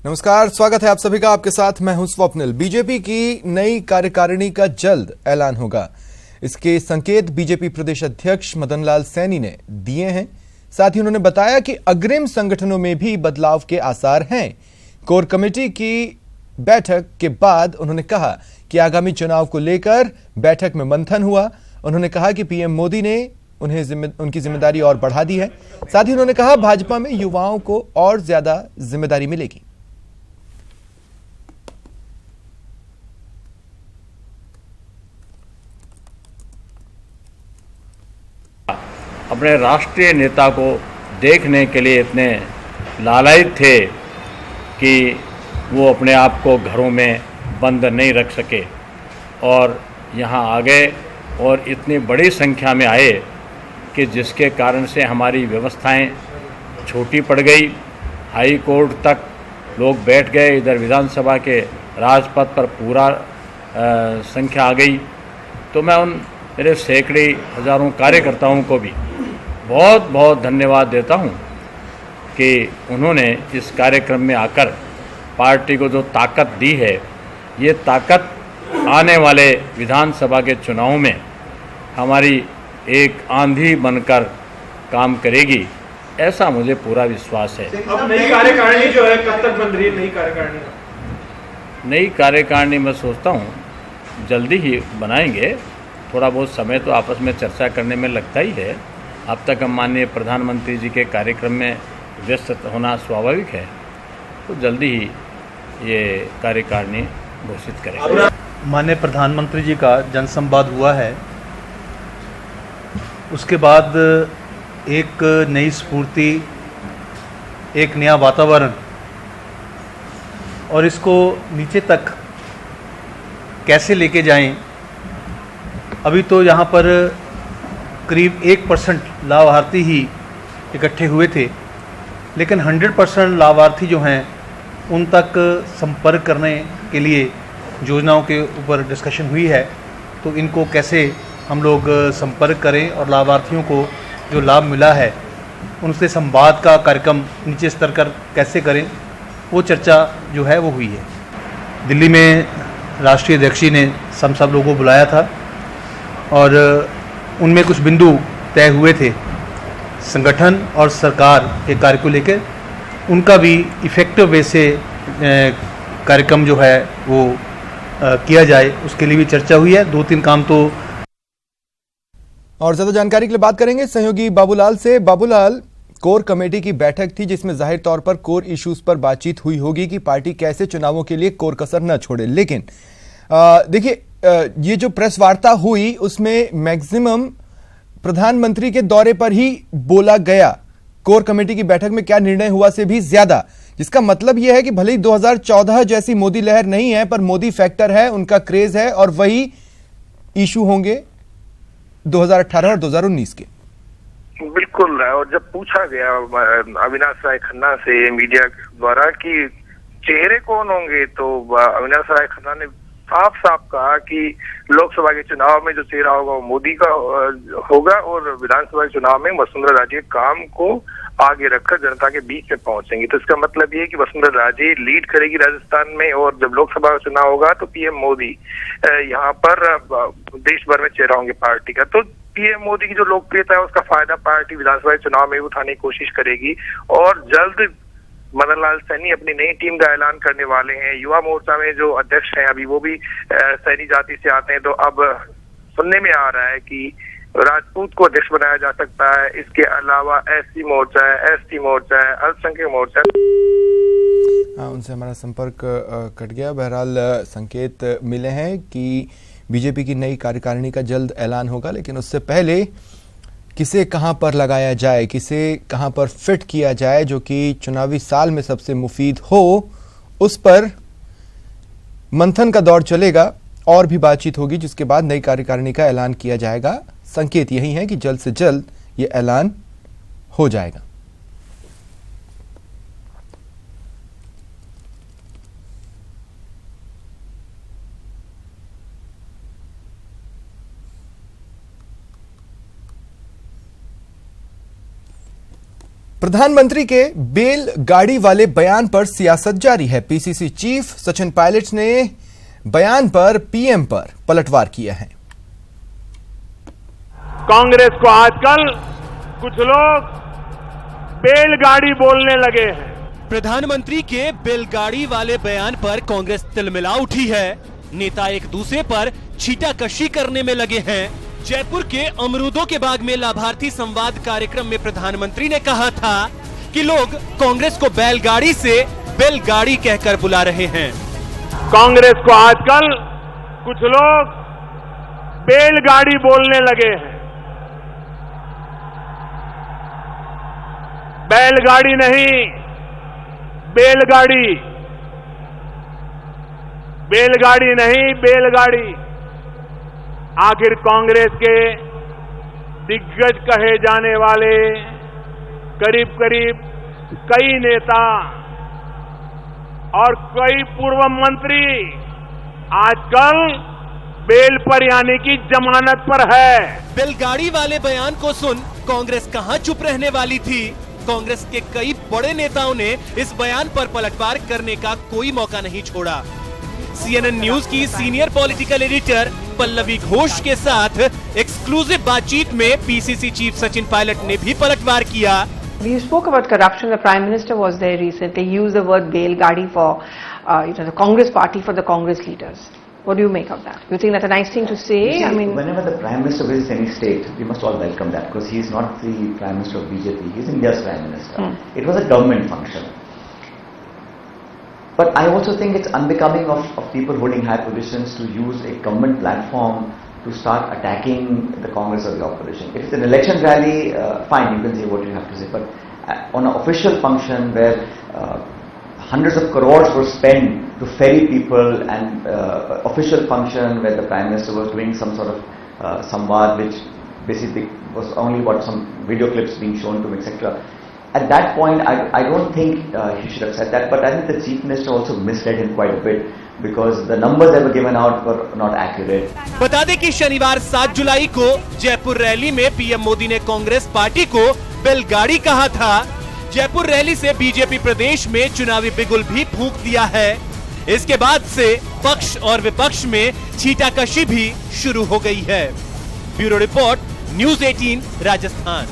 नमस्कार, स्वागत है आप सभी का। आपके साथ मैं हूं स्वप्निल। बीजेपी की नई कार्यकारिणी का जल्द ऐलान होगा, इसके संकेत बीजेपी प्रदेश अध्यक्ष मदन लाल सैनी ने दिए हैं। साथ ही उन्होंने बताया कि अग्रिम संगठनों में भी बदलाव के आसार हैं। कोर कमेटी की बैठक के बाद उन्होंने कहा कि आगामी चुनाव को लेकर बैठक में मंथन हुआ। उन्होंने कहा कि पीएम मोदी ने उनकी जिम्मेदारी और बढ़ा दी है। साथ ही उन्होंने कहा भाजपा में युवाओं को और ज्यादा जिम्मेदारी मिलेगी। अपने राष्ट्रीय नेता को देखने के लिए इतने लालायित थे कि वो अपने आप को घरों में बंद नहीं रख सके और यहाँ आ गए और इतनी बड़ी संख्या में आए कि जिसके कारण से हमारी व्यवस्थाएं छोटी पड़ गई। हाई कोर्ट तक लोग बैठ गए, इधर विधानसभा के राजपथ पर पूरा संख्या आ गई। तो मैं उन मेरे सैकड़े हजारों कार्यकर्ताओं को भी बहुत बहुत धन्यवाद देता हूं कि उन्होंने इस कार्यक्रम में आकर पार्टी को जो ताकत दी है, ये ताकत आने वाले विधानसभा के चुनाव में हमारी एक आंधी बनकर काम करेगी, ऐसा मुझे पूरा विश्वास है। अब नई कार्यकारिणी जो है कब तक बन रही है? नई कार्यकारिणी मैं सोचता हूँ जल्दी ही बनाएंगे। थोड़ा बहुत समय तो आपस में चर्चा करने में लगता ही है। अब तक हम माननीय प्रधानमंत्री जी के कार्यक्रम में व्यस्त होना स्वाभाविक है, तो जल्दी ही ये कार्यकारिणी घोषित करेंगे। माननीय प्रधानमंत्री जी का जनसंवाद हुआ है, उसके बाद एक नई स्फूर्ति, एक नया वातावरण और इसको नीचे तक कैसे लेके जाएं। अभी तो यहाँ पर करीब 1% लाभार्थी ही इकट्ठे हुए थे, लेकिन 100% लाभार्थी जो हैं उन तक संपर्क करने के लिए योजनाओं के ऊपर डिस्कशन हुई है। तो इनको कैसे हम लोग संपर्क करें और लाभार्थियों को जो लाभ मिला है उनसे संवाद का कार्यक्रम नीचे स्तर कर कैसे करें, वो चर्चा जो है वो हुई है। दिल्ली में राष्ट्रीय अध्यक्ष जी ने सब लोगों को बुलाया था और उनमें कुछ बिंदु तय हुए थे संगठन और सरकार के कार्य को लेकर। उनका भी इफेक्टिव वे से कार्यक्रम जो है वो किया जाए, उसके लिए भी चर्चा हुई है। 2-3 काम तो और ज्यादा जानकारी के लिए बात करेंगे सहयोगी बाबूलाल से। बाबूलाल, कोर कमेटी की बैठक थी जिसमें जाहिर तौर पर कोर इश्यूज पर बातचीत हुई होगी कि पार्टी कैसे चुनावों के लिए कोर कसर न छोड़े, लेकिन देखिए ये जो प्रेस वार्ता हुई उसमें मैक्सिमम प्रधानमंत्री के दौरे पर ही बोला गया। कोर कमेटी की बैठक में क्या निर्णय हुआ से भी ज्यादा, जिसका मतलब यह है कि भले ही 2014 जैसी मोदी लहर नहीं है, पर मोदी फैक्टर है, उनका क्रेज है और वही इशू होंगे 2018 और 2019 के। बिल्कुल। और जब पूछा गया अविनाश राय खन्ना से मीडिया द्वारा कि चेहरे कौन होंगे, तो अविनाश राय खन्ना ने साफ साफ कहा कि लोकसभा के चुनाव में जो चेहरा होगा वो मोदी का होगा और विधानसभा के चुनाव में वसुंधरा राजे काम को आगे रखकर जनता के बीच में पहुंचेंगे। तो इसका मतलब ये है कि वसुंधरा राजे लीड करेगी राजस्थान में और जब लोकसभा का चुनाव होगा तो पीएम मोदी यहाँ पर देश भर में चेहरा होंगे पार्टी का। तो पीएम मोदी की जो लोकप्रियता है उसका फायदा पार्टी विधानसभा के चुनाव में उठाने की कोशिश करेगी और जल्द मदन लाल सैनी अपनी नई टीम का ऐलान करने वाले हैं। युवा मोर्चा में जो अध्यक्ष हैं अभी वो भी सैनी जाति से आते हैं। तो अब सुनने में आ रहा है कि राजपूत को अध्यक्ष बनाया जा सकता है। इसके अलावा एससी मोर्चा है, एसटी मोर्चा है, अल्पसंख्यक मोर्चा है। उनसे हमारा संपर्क कट गया। बहरहाल संकेत मिले हैं कि बीजेपी की नई कार्यकारिणी का जल्द ऐलान होगा, लेकिन उससे पहले किसे कहां पर लगाया जाए, किसे कहां पर फिट किया जाए जो कि चुनावी साल में सबसे मुफीद हो, उस पर मंथन का दौर चलेगा और भी बातचीत होगी, जिसके बाद नई कार्यकारिणी का ऐलान किया जाएगा। संकेत यही है कि जल्द से जल्द ये ऐलान हो जाएगा। प्रधानमंत्री के बैलगाड़ी वाले बयान पर सियासत जारी है। पीसीसी चीफ सचिन पायलट ने बयान पर पीएम पर पलटवार किया है। कांग्रेस को आजकल कुछ लोग बैलगाड़ी बोलने लगे हैं। प्रधानमंत्री के बैलगाड़ी वाले बयान पर कांग्रेस तिलमिला उठी है। नेता एक दूसरे पर छीटाकशी करने में लगे हैं। जयपुर के अमरूदों के बाग में लाभार्थी संवाद कार्यक्रम में प्रधानमंत्री ने कहा था कि लोग कांग्रेस को बैलगाड़ी से बैलगाड़ी कहकर बुला रहे हैं। कांग्रेस को आजकल कुछ लोग बैलगाड़ी बोलने लगे हैं। बैलगाड़ी नहीं, बैलगाड़ी, बैलगाड़ी नहीं, बैलगाड़ी। आखिर कांग्रेस के दिग्गज कहे जाने वाले करीब करीब कई नेता और कई पूर्व मंत्री आजकल बेल पर यानी कि जमानत पर है। बैलगाड़ी वाले बयान को सुन कांग्रेस कहां चुप रहने वाली थी। कांग्रेस के कई बड़े नेताओं ने इस बयान पर पलटवार करने का कोई मौका नहीं छोड़ा। CNN न्यूज की senior political editor Pallavi Ghosh के साथ एक्सक्लूसिव बातचीत में पीसीसी चीफ सचिन पायलट ने भी पलटवार किया। You spoke about corruption. The Prime Minister was there recently. He used the word "bailgadi" for, the Congress party, for the Congress leaders. What do you make of that? Do you think that's a nice thing to say? See, whenever the Prime Minister visits any state, we must all welcome that because he is not the Prime Minister of BJP. He is India's Prime Minister. It was a government function. But I also think it's unbecoming of people holding high positions to use a government platform to start attacking the Congress or the opposition. If it's an election rally, fine, you can say what you have to say. But on an official function where hundreds of crores were spent to ferry people and official function where the Prime Minister was doing some sort of samvad which basically was only about some video clips being shown to him, etc. At that point, I don't think he should have said that, but I think the Chief Minister also misled him quite a bit because the numbers that were given out were not accurate. बता दें कि शनिवार 7 जुलाई को Jaipur rally में PM Modi ने Congress party को बैलगाड़ी कहा था। जयपुर रैली से बीजेपी प्रदेश में चुनावी बिगुल भी फूंक दिया है। इसके बाद से पक्ष और विपक्ष में छीटाकशी भी शुरू हो गई है। Bureau report, news 18 Rajasthan.